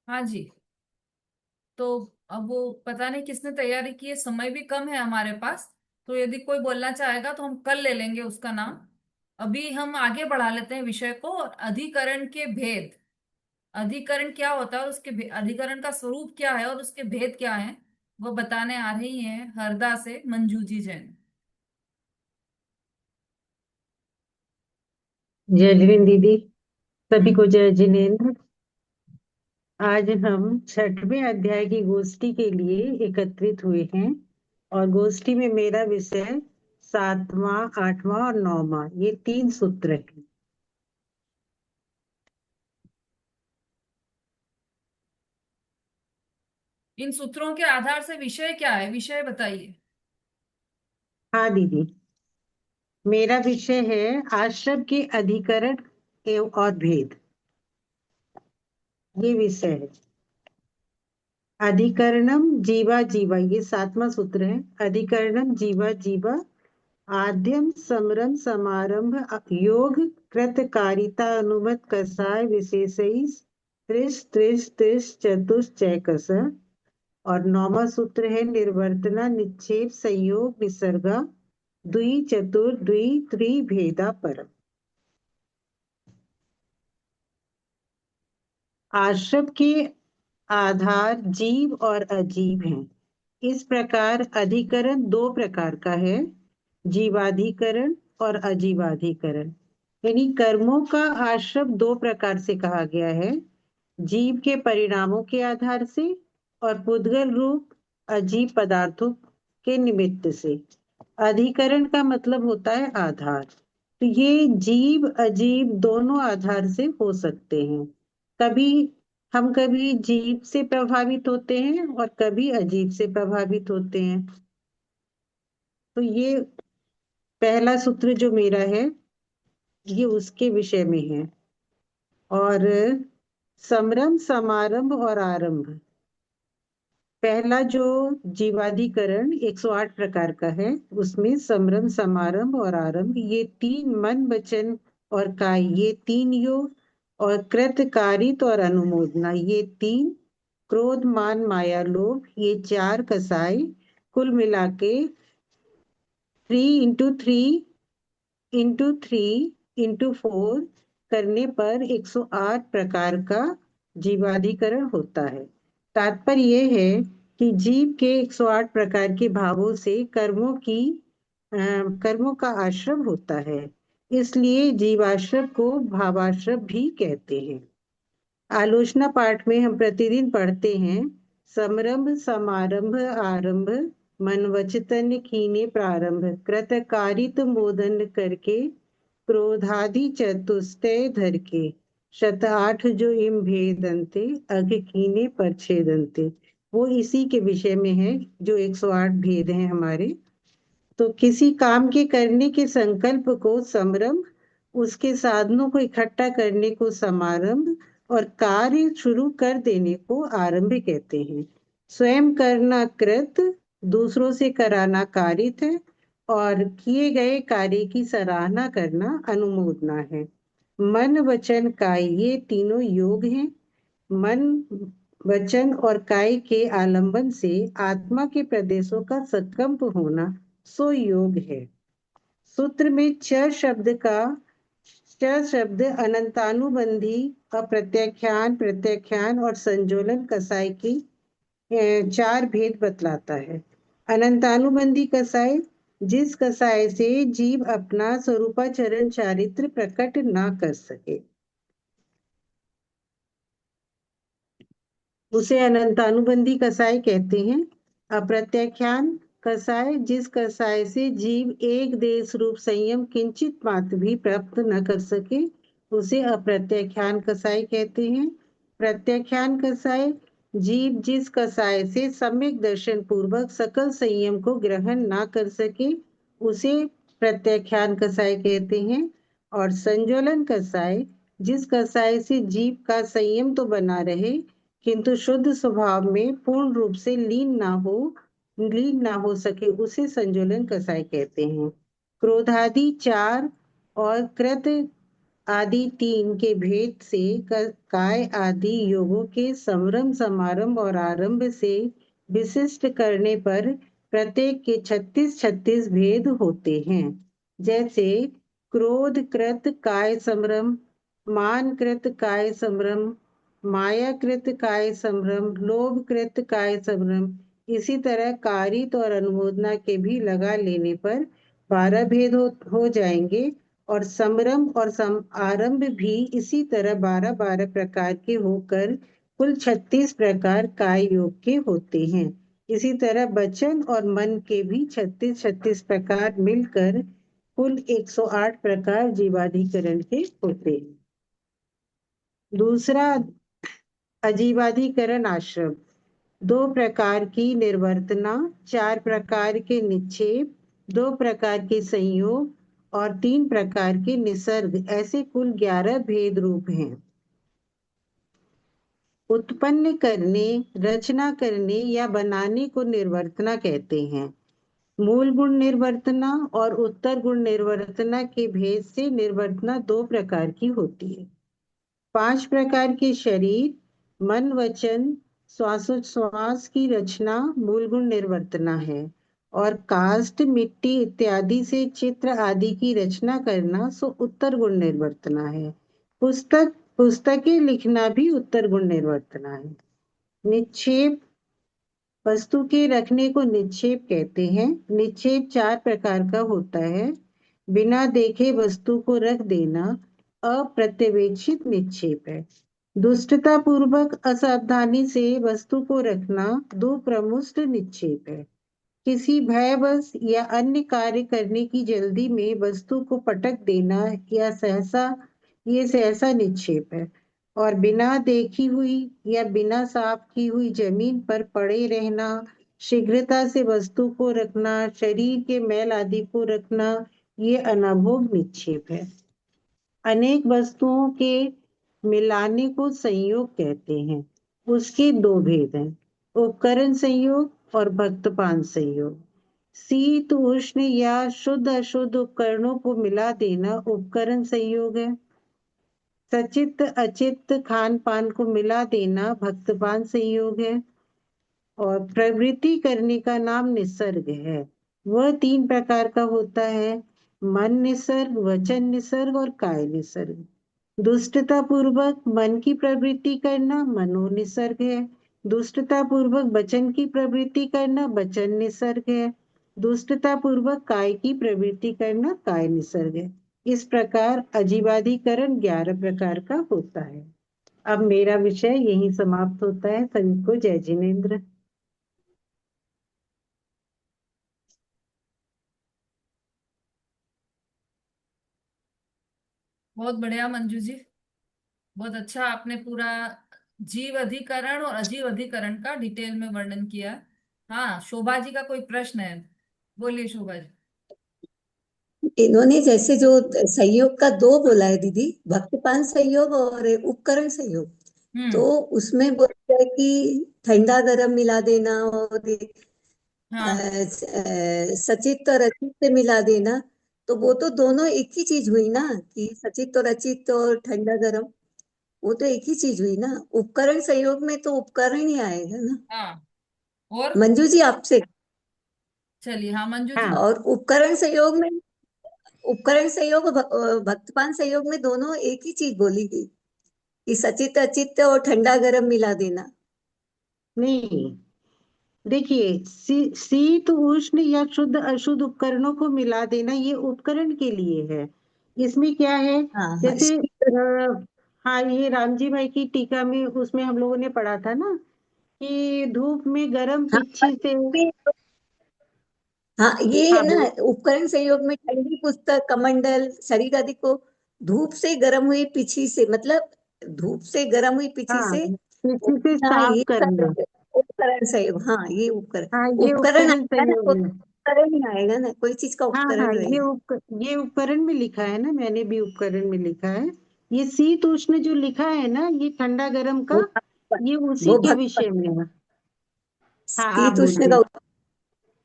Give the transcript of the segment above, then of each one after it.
हाँ जी। तो अब वो पता नहीं किसने तैयारी की है, समय भी कम है हमारे पास। तो यदि कोई बोलना चाहेगा तो हम कल ले लेंगे उसका नाम। अभी हम आगे बढ़ा लेते हैं विषय को। अधिकरण के भेद। अधिकरण क्या होता है और अधिकरण का स्वरूप क्या है और उसके भेद क्या है, वो बताने आ रही है हरदा से मंजू जी जैन। जय जिनेन्द्र दीदी। सभी को हम्म। जय जिनेन्द्र। आज हम छठवें अध्याय की गोष्ठी के लिए एकत्रित हुए हैं। और गोष्ठी में मेरा विषय सातवां, आठवां और नौवां, ये तीन सूत्र हैं। इन सूत्रों के आधार से विषय क्या है, विषय बताइए। हाँ दीदी, मेरा विषय है आश्रम के अधिकरण एवं और भेद। ये विषय है। अधिकरणम जीवा जीवा, ये सातवां सूत्र है। अधिकरणम जीवा जीवा आद्यम समरम समारंभ योग कृतकारिता अनुमत कसाय विशेषई त्रिश त्रिश त्रिश चतुश्चैकस। और नौवां सूत्र है निर्वर्तना निक्षेप संयोग विसर्गा द्वि चतुर द्वि त्रिभेदा परम। आश्रम के आधार जीव और अजीव हैं। इस प्रकार अधिकरण दो प्रकार का है, जीवाधिकरण और अजीवाधिकरण। यानी कर्मों का आश्रम दो प्रकार से कहा गया है, जीव के परिणामों के आधार से और पुद्गल रूप अजीव पदार्थों के निमित्त से। अधिकरण का मतलब होता है आधार। तो ये जीव अजीव दोनों आधार से हो सकते हैं। कभी हम कभी जीव से प्रभावित होते हैं और कभी अजीब से प्रभावित होते हैं। तो ये पहला सूत्र जो मेरा है, ये उसके विषय में है। और समरम समारंभ और आरंभ, पहला जो जीवाधिकरण 108 प्रकार का है, उसमें समरम समारंभ और आरंभ, ये तीन मन वचन और काय, ये तीन योग, और कृत कारित और अनुमोदना, ये तीन, क्रोध मान माया लोभ, ये चार कसाई, कुल मिला के 3 into 3 into 4 करने पर 108 प्रकार का जीवाधिकरण होता है। तात्पर्य यह है कि जीव के 108 प्रकार के भावों से कर्मों का आश्रम होता है। इसलिए जीवाश्रम को भावाश्रम भी कहते हैं। आलोचना पाठ में हम प्रतिदिन पढ़ते हैं, समरंभ समारंभ आरंभ मन वचतन कीने प्रारंभ कृतकारित मोदन करके क्रोधादि चतुष्टय धर के शत आठ जो इम भेदंते अघ कीने परछेदंते। वो इसी के विषय में है, जो 108 भेद हैं हमारे। तो किसी काम के करने के संकल्प को समरंभ, उसके साधनों को इकट्ठा करने को समारंभ, और कार्य शुरू कर देने को आरंभ कहते हैं। स्वयं करना कृत, दूसरों से कराना कारित है, और किए गए कार्य की सराहना करना अनुमोदना है। मन वचन काय, ये तीनों योग हैं। मन वचन और काय के आलंबन से आत्मा के प्रदेशों का संकल्प होना सो योग है। सूत्र में च शब्द अनंतानुबंधी, अप्रत्याख्यान, प्रत्याख्यान और संजोलन कसाई की चार भेद बतलाता है। अनंतानुबंधी कसाई, जिस कसाई से जीव अपना स्वरूपाचरण चारित्र प्रकट ना कर सके, उसे अनंतानुबंधी कसाई कहते हैं। अप्रत्याख्यान कसाय, जिस कसाय से जीव एक देश रूप संयम किंचित मात्र भी प्राप्त न कर सके, उसे अप्रत्याख्यान कसाय कहते हैं। प्रत्याख्यान कसाय, जीव जिस कसाय से सम्यक दर्शन पूर्वक सकल संयम को ग्रहण ना कर सके, उसे प्रत्याख्यान कसाय कहते हैं। और संजोलन कसाय, जिस कसाय से जीव का संयम तो बना रहे किंतु शुद्ध स्वभाव में पूर्ण रूप से लीन ना हो सके, उसे संजोलन कसाय कहते हैं। क्रोधादि चार और कृत आदि तीन के भेद से काय आदि योगों के समरम समारंभ और आरंभ से विशिष्ट करने पर प्रत्येक के 36 भेद होते हैं। जैसे क्रोध कृत काय समरम, मान कृत काय समरम, माया कृत काय समरम, लोभ कृत काय समरम। इसी तरह कारित और अनुमोदना के भी लगा लेने पर 12 भेद हो जाएंगे, और समरम और आरंभ भी इसी तरह 12-12 प्रकार के होकर कुल 36 प्रकार काय योग के होते हैं। इसी तरह वचन और मन के भी 36-36 प्रकार मिलकर कुल 108 प्रकार जीवाधिकरण के होते हैं। दूसरा, अजीवाधिकरण आश्रम। 2 प्रकार की निर्वर्तना, 4 प्रकार के निक्षेप, 2 प्रकार के संयोग और 3 प्रकार के निसर्ग, ऐसे कुल 11 भेद रूप हैं। उत्पन्न करने, रचना करने या बनाने को निर्वर्तना कहते हैं। मूल गुण निर्वर्तना और उत्तर गुण निर्वर्तना के भेद से निर्वर्तना 2 प्रकार की होती है। 5 प्रकार के शरीर, मन, वचन, श्वासोच्छ्वास की रचना मूल गुण निर्वर्तना है, और काष्ठ, मिट्टी इत्यादि से चित्र आदि की रचना करना सो उत्तर गुण निर्वर्तना है। पुस्तकें लिखना भी उत्तर गुण निर्वर्तना है। निक्षेप, वस्तु के रखने को निक्षेप कहते हैं। निक्षेप 4 प्रकार का होता है। बिना देखे वस्तु को रख देना अप्रत्यवेक्षित निक्षेप है। दुष्टता पूर्वक असावधानी से वस्तु को रखना दो प्रमुष्ट निक्षेप है। किसी भयवश या अन्य कार्य करने की जल्दी में वस्तु को पटक देना या सहसा निक्षेप है। और बिना देखी हुई या बिना साफ की हुई जमीन पर पड़े रहना, शीघ्रता से वस्तु को रखना, शरीर के मैल आदि को रखना, ये अनाभोग निक्षेप है। अनेक वस्तुओं के मिलाने को संयोग कहते हैं। उसके दो भेद हैं, उपकरण संयोग और भक्तपान संयोग। शीत उष्ण या शुद्ध अशुद्ध उपकरणों को मिला देना उपकरण संयोग है। सचित अचित खान पान को मिला देना भक्तपान संयोग है। और प्रवृत्ति करने का नाम निसर्ग है। वह 3 प्रकार का होता है, मन निसर्ग, वचन निसर्ग और काय निसर्ग। दुष्टता पूर्वक मन की प्रवृत्ति करना मनो निसर्ग है। दुष्टता पूर्वक वचन की प्रवृत्ति करना वचन निसर्ग है। दुष्टता पूर्वक काय की प्रवृत्ति करना काय निसर्ग है। इस प्रकार अजीवाधिकरण 11 प्रकार का होता है। अब मेरा विषय यहीं समाप्त होता है। सभी को जय जिनेन्द्र। बहुत बढ़िया मंजू जी, बहुत अच्छा आपने पूरा जीव अधिकरण और अजीव अधिकरण का डिटेल में वर्णन किया। हाँ, शोभा जी का कोई प्रश्न है? बोलिए शोभा जी। इन्होंने जैसे जो संयोग का दो बोला है दीदी, भक्तपान संयोग और उपकरण संयोग, तो हम्म। उसमें बोलता है कि ठंडा गरम मिला देना और हाँ सचित और अचित से मिला देना, तो वो तो दोनों एक ही चीज हुई ना, कि सचित और अचित और ठंडा गरम, वो तो एक ही चीज हुई ना। उपकरण संयोग में तो उपकरण ही आएगा ना। हाँ। और मंजू जी आपसे, चलिए, हाँ मंजू जी। हाँ, और उपकरण संयोग और भक्तपान संयोग में दोनों एक ही चीज बोली गई, कि सचित अचित और ठंडा गरम मिला देना। नहीं, देखिए, शीत उष्ण या शुद्ध अशुद्ध उपकरणों को मिला देना ये उपकरण के लिए है। इसमें क्या है, हाँ हाँ, जैसे हाँ, ये राम जी भाई की टीका में उसमें हम लोगों ने पढ़ा था ना कि धूप में गर्म हाँ पिच्छी से। हाँ, ये है हाँ ना, बोल। उपकरण संयोग में ठंडी पुस्तक कमंडल शरीर आदि को धूप से गर्म हुई पीछी से, मतलब धूप से गर्म हुई पीछी हाँ, से पिच्छी से उठना, साफ ये करना। सब उपकरण संयोग। हाँ, ये उपकरण हाँ, ये उपकरण उपकरण आएगा ना, संयोग कोई है। उपकरण ही आएगा ना, कोई चीज का हाँ हाँ, उपकरण रहेगा। ये उपकरण में लिखा है ना, मैंने भी उपकरण में लिखा है। ये शीत उष्ण जो लिखा है ना, ये ठंडा गर्म का, वो ये उसी वो के भक्त विषय में है। हाँ, आप शीत उष्ण बोलिए। का।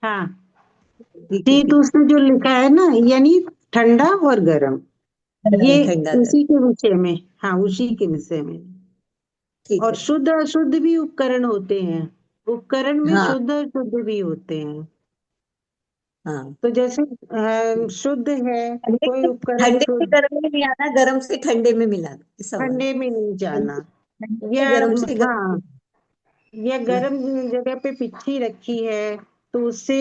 हाँ, ठीक है शीत ठीक। उष्ण जो लिखा है ना, यानी ठंडा और गर्म। ये ठंडा गर्म। उसी के विषय में, हाँ उसी के विषय में। ठीक और है। शुद्ध अशुद्ध भी उपकरण होते हैं, उपकरण में हाँ शुद्ध अशुद्ध भी होते हैं। हाँ। तो जैसे शुद्ध है, ठंडे कोई से उपकरण ठंडे से शुद्ध, गर्म में नहीं आना, गर्म से ठंडे में मिलाना, ऐसा हुआ ना। ठंडे में नहीं जाना। ठंडे ठंडे से या गर्म से हाँ, गर्म या में। गर्म जगह पे पिच्ची रखी है, तो उससे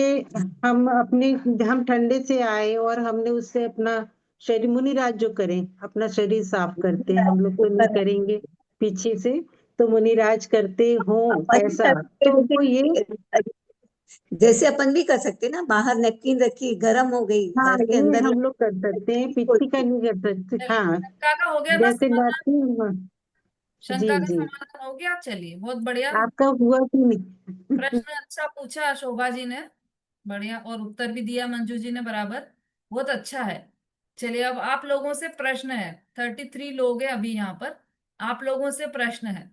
हम अपने, हम ठंडे से आए और हमने उससे अपना शरीर, मुनिराज जो करें अपना शरीर साफ करते हैं, हम लोग तो नहीं ऊपर करेंगे पीछे से, तो मुनिराज करते हो अपन भी ऐसा, कर तो सकते वो ये, हैं, जैसे अपन भी कर सकते हैं ना, बाहर नैपकिन रखी, गर्म हो गई, हाँ घर के ये अंदर हम लोग कर सकते हैं, पिच्ची का नहीं कर सकते, चलिए, हाँ। शंका का हो गया ना जैसे समाधान। नैपकिन, जी शंका का जी। समाधान हो गया, चलिए बहुत बढ़िया। आपका हुआ कि नहीं? प्रश्न अच्छा पूछा शोभा जी ने, बढ़िया, और उत्तर भी दिया मंजू जी ने बराबर, बहुत अच्छा है। चलिए अब आप लोगों से प्रश्न है, 33 लोग हैं अभी यहाँ पर। आप लोगों से प्रश्न है,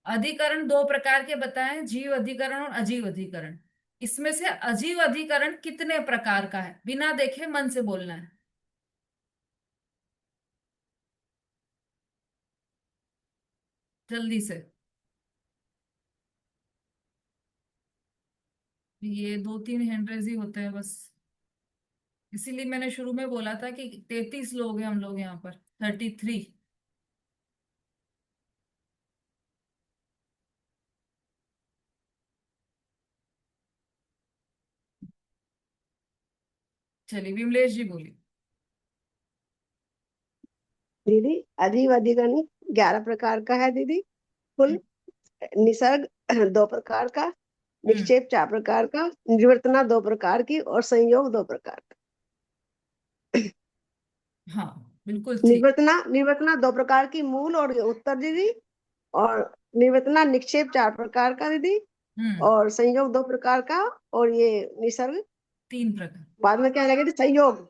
अधिकरण दो प्रकार के बताएं, जीव अधिकरण और अजीव अधिकरण। इसमें से अजीव अधिकरण कितने प्रकार का है, बिना देखे मन से बोलना है, जल्दी से। ये 2-3 हैंडरेज ही होते हैं बस, इसीलिए मैंने शुरू में बोला था कि 33 लोग हैं हम लोग यहाँ पर, 33। चलिए विमलेश जी बोलिए। दीदी, अजीव अधिगण 11 प्रकार का है दीदी, कुल। निसर्ग 2 प्रकार का, हम्म। निक्षेप 4 प्रकार का, निवर्तना 2 प्रकार की और संयोग 2 प्रकार का। हाँ बिल्कुल ठीक। निवर्तना निवर्तना 2 प्रकार की, मूल और उत्तर दीदी। और निवर्तना निक्षेप 4 प्रकार का दीदी। हम्म। और संयोग 2 प्रकार का। और ये निसर्ग 3 प्रकार। बाद में क्या लगे, संयोग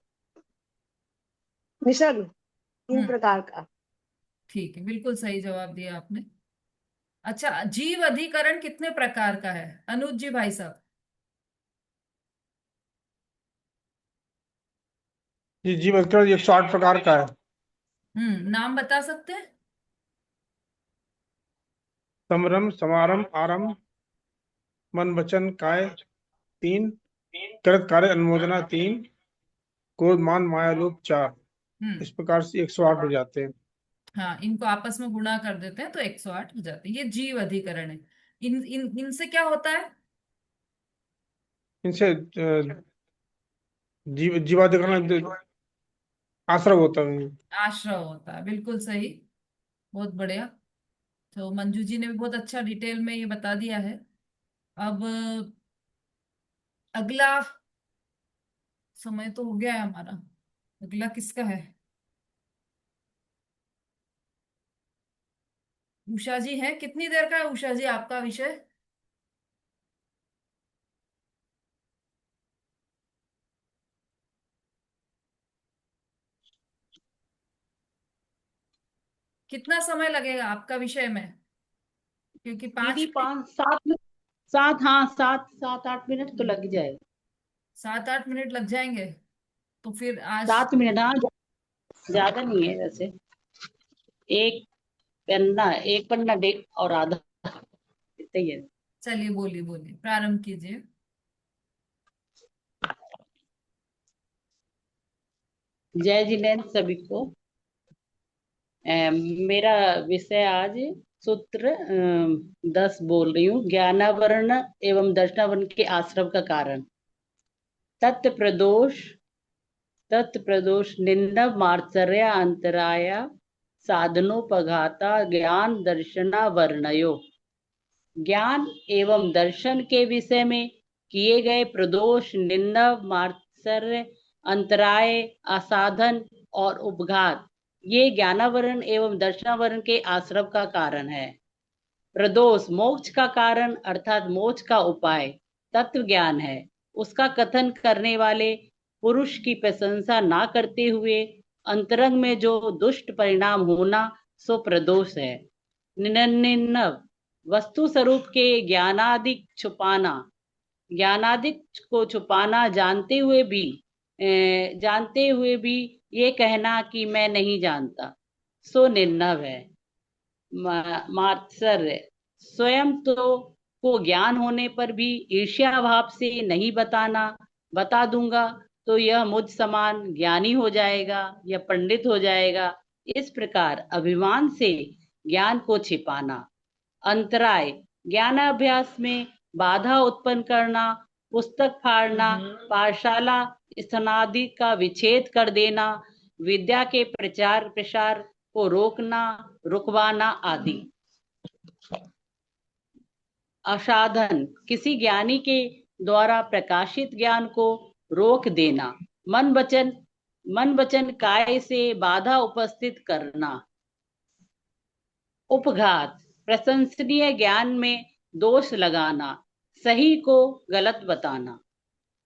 निसर्ग 3 हम्म। प्रकार का। ठीक है, बिल्कुल सही जवाब दिया आपने। अच्छा, जीव अधिकरण कितने प्रकार का है, अनुज जी भाई साहब? जी जीव विक्रम 108 प्रकार का है। नाम बता सकते हैं? समरम, समारम, आरम, मन, वचन, काय 3, कृत कार्य अनुमोदना 3, क्रोध, मान, माया, लोभ 4। हम्म। इस प्रकार से 108 हो जाते हैं। हाँ, इनको आपस में गुणा कर देते हैं तो 108 हो जाते हैं, ये जीव अधिकरण है। इन इन इनसे क्या होता है? इनसे जीवाधिकरण आश्रय होता है। आश्रय होता है, बिल्कुल सही, बहुत बढ़िया। तो मंजू जी ने भी बहुत अच्छा डिटेल में ये बता दिया है। अब अगला समय तो हो गया है हमारा, अगला किसका है? उषा जी है, कितनी देर का है उषा जी आपका विषय? कितना समय लगेगा आपका विषय में, क्योंकि दीदी 5 मिनट, 5-7 सात, हाँ 7-8 मिनट तो लग ही जाए। 7-8 मिनट लग जाएंगे, तो फिर आज, 7 मिनट, हाँ ज्यादा नहीं है वैसे। एक पन्ना, एक पन्ना और आधा, इतना ही है। चलिए बोलिए बोलिए, प्रारंभ कीजिए। जय जिनेन्द्र सभी को। मेरा विषय आज सूत्र 10 बोल रही हूँ, ज्ञानावरण एवं दर्शनावरण के आश्रम का कारण। तत् प्रदोष, तत् प्रदोष निंदव मात्सर्य अंतराय साधनोपघाता ज्ञान दर्शना वर्णयो। ज्ञान एवं दर्शन के विषय में किए गए प्रदोष, निंदा, मात्सर्य, अंतराय, असाधन और उपघात, ये ज्ञानावरण एवं दर्शनावरण के आश्रम का कारण है। प्रदोष मोक्ष का कारण अर्थात मोक्ष का उपाय तत्व ज्ञान है। उसका कथन करने वाले पुरुष की प्रशंसा ना करते हुए अंतरंग में जो दुष्ट परिणाम होना, सो प्रदोष है। निन्नव वस्तु स्वरूप के ज्ञानादिक छुपाना, ज्ञानादिक को छुपाना जानते हुए भी जानते हुए भी ये कहना कि मैं नहीं जानता, सो निर्नव है। मात्सर्य, स्वयं तो को ज्ञान होने पर भी ईर्ष्या भाव से नहीं बताना, बता दूंगा तो यह मुझ समान ज्ञानी हो जाएगा या पंडित हो जाएगा। इस प्रकार अभिमान से ज्ञान को छिपाना। अंतराय, ज्ञानाभ्यास में बाधा उत्पन्न करना, पुस्तक फाड़ना, पाठशाला स्थानादि का विच्छेद कर देना, विद्या के प्रचार प्रसार को रोकना, रुकवाना आदि। असाधन, किसी ज्ञानी के द्वारा प्रकाशित ज्ञान को रोक देना। मन वचन काय से बाधा उपस्थित करना। उपघात, प्रशंसनीय ज्ञान में दोष लगाना, सही को गलत बताना।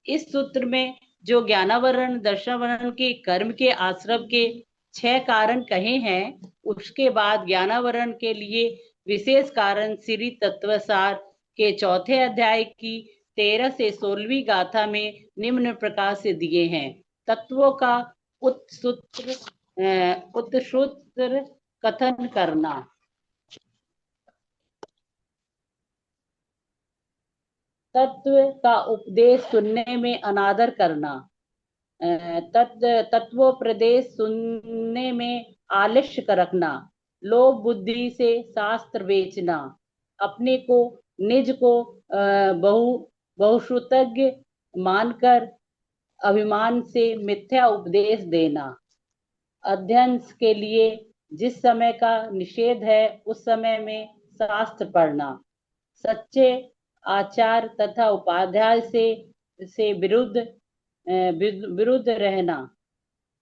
इस सूत्र में जो ज्ञानावरण दर्शनावरण के कर्म के आश्रम के 6 कारण कहे हैं, उसके बाद ज्ञानावरण के लिए विशेष कारण श्री तत्वसार के 4थे अध्याय की 13 से 16वीं गाथा में निम्न प्रकार से दिए हैं। तत्वों का उत्सूत्र कथन करना। तत्व का उपदेश सुनने में अनादर करना। तत्वोपदेश सुनने में आलस्य रखना। लोभ बुद्धि से शास्त्र बेचना। अपने को निज को बहुश्रुतज्ञ मानकर अभिमान से मिथ्या उपदेश देना। अध्ययन के लिए जिस समय का निषेध है उस समय में शास्त्र पढ़ना। सच्चे आचार तथा उपाध्याय से विरुद्ध रहना।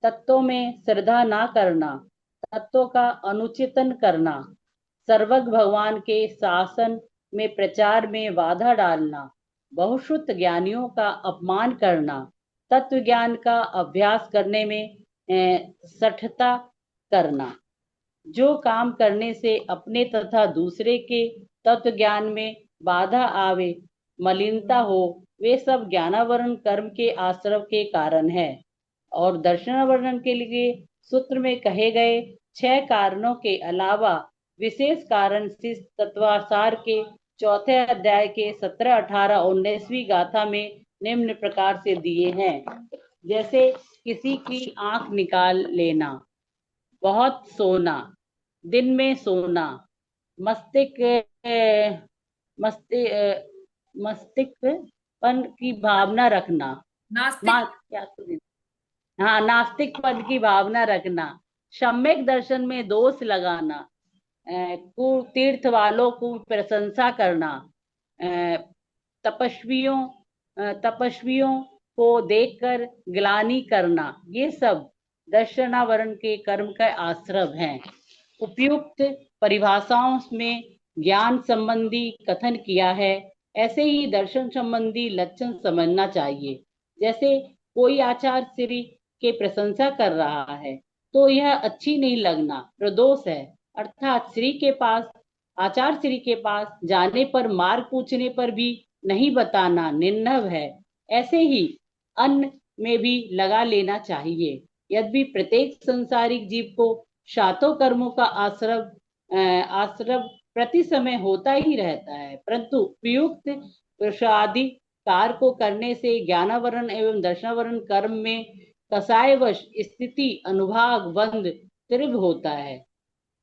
तत्वों में श्रद्धा ना करना। तत्वों का अनुचितन करना। सर्वज्ञ भगवान के शासन में प्रचार में बाधा डालना। बहुश्रुत ज्ञानियों का अपमान करना। तत्व ज्ञान का अभ्यास करने में सठता करना। जो काम करने से अपने तथा दूसरे के तत्व ज्ञान में बाधा आवे, मलिनता हो, वे सब ज्ञानावरण कर्म के आश्रव के कारण है। और दर्शनावरण के लिए सूत्र में कहे गए 6 कारणों के अलावा विशेष कारण शिष्ट तत्वासार के 4थे अध्याय के 17, 18, 19वीं गाथा में निम्न प्रकार से दिए हैं। जैसे किसी की आंख निकाल लेना, बहुत सोना, दिन में सोना, मस्तिष्कपन की भावना रखना। नास्तिक। हाँ, नास्तिकपन की भावना रखना। सम्यक दर्शन में दोष लगाना। कुतीर्थ वालों को प्रशंसा करना। तपस्वियों को देखकर ग्लानि करना। ये सब दर्शनावरण के कर्म का आश्रव हैं। उपयुक्त परिभाषाओं में ज्ञान संबंधी कथन किया है, ऐसे ही दर्शन संबंधी लक्षण समझना चाहिए। जैसे कोई आचार्य श्री के प्रशंसा कर रहा है तो यह अच्छी नहीं लगना प्रदोष है, अर्थात आचार्य श्री के पास जाने पर मार्ग पूछने पर भी नहीं बताना निर्नव है। ऐसे ही अन्न में भी लगा लेना चाहिए। यद्यपि प्रत्येक संसारिक जीव को सातों कर्मों का आश्रव प्रति समय होता ही रहता है, परंतु उपयुक्त पुरुषादि कार्य को करने से ज्ञानावरण एवं दर्शनावरण कर्म में कसायवश स्थिति अनुभाग बंध तीव्र होता है।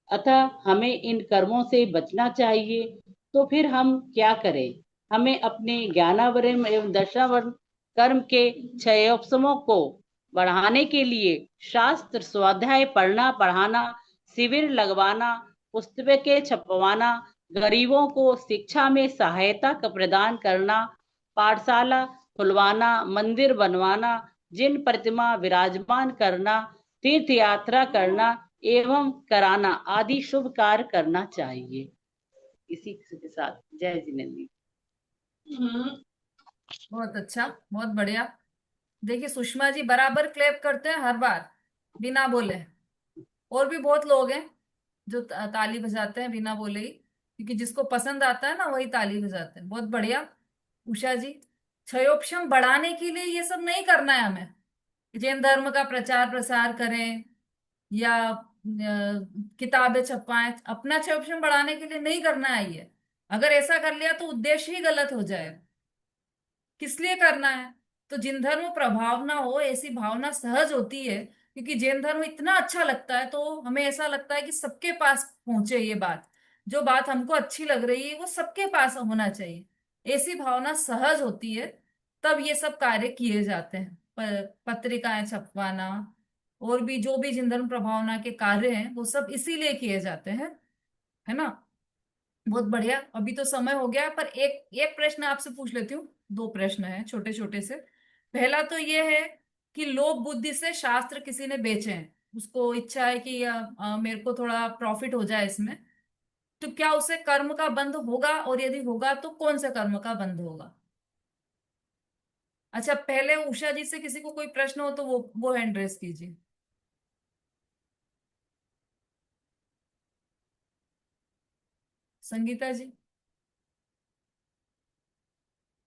अतः हमें इन कर्मों से बचना चाहिए। तो फिर हम क्या करें? हमें अपने ज्ञानावरण एवं दर्शनावरण कर्म के क्षयोपशमों को बढ़ाने के लिए शास्त्र स्वाध्याय पढ़ना पढ़ाना, शिविर लगवाना, पुस्तकें छपवाना, गरीबों को शिक्षा में सहायता प्रदान करना, पाठशाला खुलवाना, मंदिर बनवाना, जिन प्रतिमा विराजमान करना, तीर्थ यात्रा करना एवं कराना आदि शुभ कार्य करना चाहिए। इसी के साथ जय जिनेन्द्र। बहुत अच्छा, बहुत बढ़िया। देखिए सुषमा जी बराबर क्लैप करते हैं हर बार बिना बोले। और भी बहुत लोग हैं जो ताली बजाते हैं बिना बोले ही, क्योंकि जिसको पसंद आता है ना वही ताली बजाते हैं। बहुत बढ़िया। उषा जी, क्षयोपशम बढ़ाने के लिए ये सब नहीं करना है हमें, जैन धर्म का प्रचार प्रसार करें या किताबें छपवाएं, अपना क्षोभ बढ़ाने के लिए नहीं करना है ये। अगर ऐसा कर लिया तो उद्देश्य ही गलत हो जाए। किस लिए करना है? तो जिन धर्म प्रभाव ना हो ऐसी भावना सहज होती है, क्योंकि जैन धर्म इतना अच्छा लगता है तो हमें ऐसा लगता है कि सबके पास पहुंचे ये बात, जो बात हमको अच्छी लग रही है वो सबके पास होना चाहिए, ऐसी भावना सहज होती है। तब ये सब कार्य किए जाते हैं, पत्रिकाएं छपवाना और भी जो भी जिन धर्म प्रभावना के कार्य हैं वो सब इसीलिए किए जाते हैं, है ना। बहुत बढ़िया, अभी तो समय हो गया है, पर एक एक प्रश्न आपसे पूछ लेती हूँ। दो प्रश्न हैं छोटे छोटे से। पहला तो ये है कि लोभ बुद्धि से शास्त्र किसी ने बेचे हैं, उसको इच्छा है कि मेरे को थोड़ा प्रॉफिट हो जाए इसमें, तो क्या उसे कर्म का बंध होगा, और यदि होगा तो कौन से कर्म का बंध होगा? अच्छा, पहले उषा जी से किसी को कोई प्रश्न हो तो वो हैंड रेस कीजिए। संगीता जी।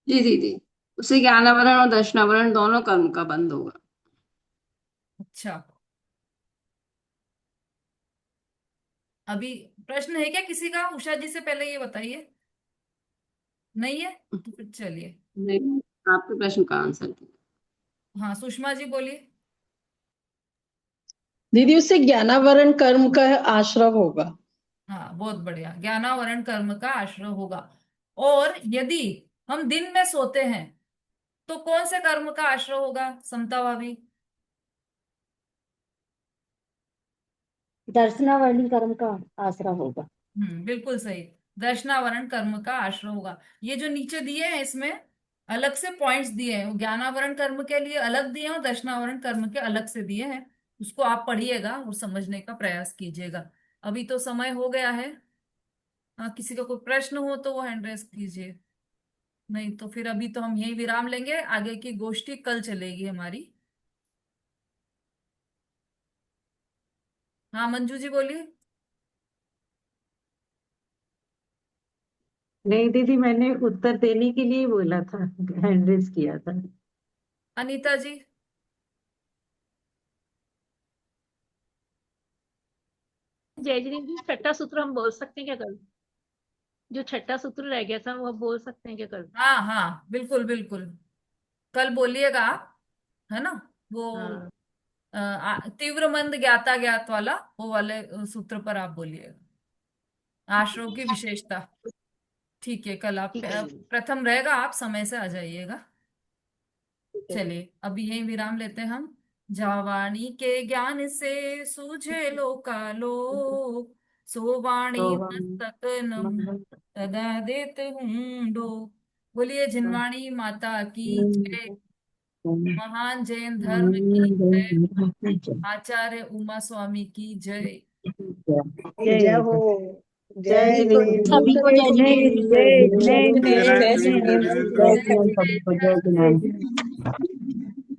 जी दीदी, उससे ज्ञानावरण और दर्शनावरण दोनों कर्म का बंद होगा। अच्छा, अभी प्रश्न है क्या किसी का? उषा जी से पहले ये बताइए। नहीं है तो फिर चलिए। नहीं, आपके प्रश्न का आंसर दिया। हाँ, सुषमा जी बोलिए। दीदी, उससे ज्ञानावरण कर्म का आश्रव होगा। हाँ, बहुत बढ़िया, ज्ञानावरण कर्म का आश्रय होगा। और यदि हम दिन में सोते हैं तो कौन से कर्म का आश्रय होगा, समता भाभी? दर्शनावली कर्म का आसरा होगा। बिल्कुल सही, दर्शनावरण कर्म का आश्रय होगा। ये जो नीचे दिए हैं इसमें अलग से पॉइंट्स दिए हैं, वो ज्ञानावरण कर्म के लिए अलग दिए हैं और दर्शनावरण कर्म के अलग से दिए हैं। उसको आप पढ़िएगा और समझने का प्रयास कीजिएगा। अभी तो समय हो गया है। हाँ, किसी का कोई प्रश्न हो तो वो हैंड रेस कीजिए, नहीं तो फिर अभी तो हम यही विराम लेंगे, आगे की गोष्ठी कल चलेगी हमारी। हाँ, मंजू जी बोलिए। नहीं दीदी, मैंने उत्तर देने के लिए बोला था, हैंड रेस किया था। अनीता जी। जयश्री जी, छठा सूत्र हम बोल सकते हैं क्या कल? जो छठा सूत्र रह गया था वो बोल सकते हैं क्या कल? हाँ हाँ, बिल्कुल बिल्कुल, कल बोलिएगा आप, है ना। वो हाँ। तीव्र मंद ज्ञाता ज्ञात वाला, वो वाले सूत्र पर आप बोलिएगा, आश्रव की विशेषता। ठीक है, कल आप ठीक है दीदी। प्रथम रहेगा, आप समय से आ जाइएगा। ठीक है दीदी। चलिए, अभी यही विराम लेते हैं हम। जावाणी के ज्ञान से सूझे लोकालोक, सो वाणी मस्तक नम सदा देत हूँ डोक। बोलिए जिनवाणी माता की जय, महान जैन धर्म की जय, आचार्य उमा स्वामी की जय। जय हो। जय जय जिनेन्द्र जय सभी को, जय जय जिनेन्द्र, जय जय जिनेन्द्र, जय जय जिनेन्द्र, जिनेन्द्र, जय जय जिनेन्द्र। जय जिनेन्द्र सभी को, जय जय जिनेन्द्र।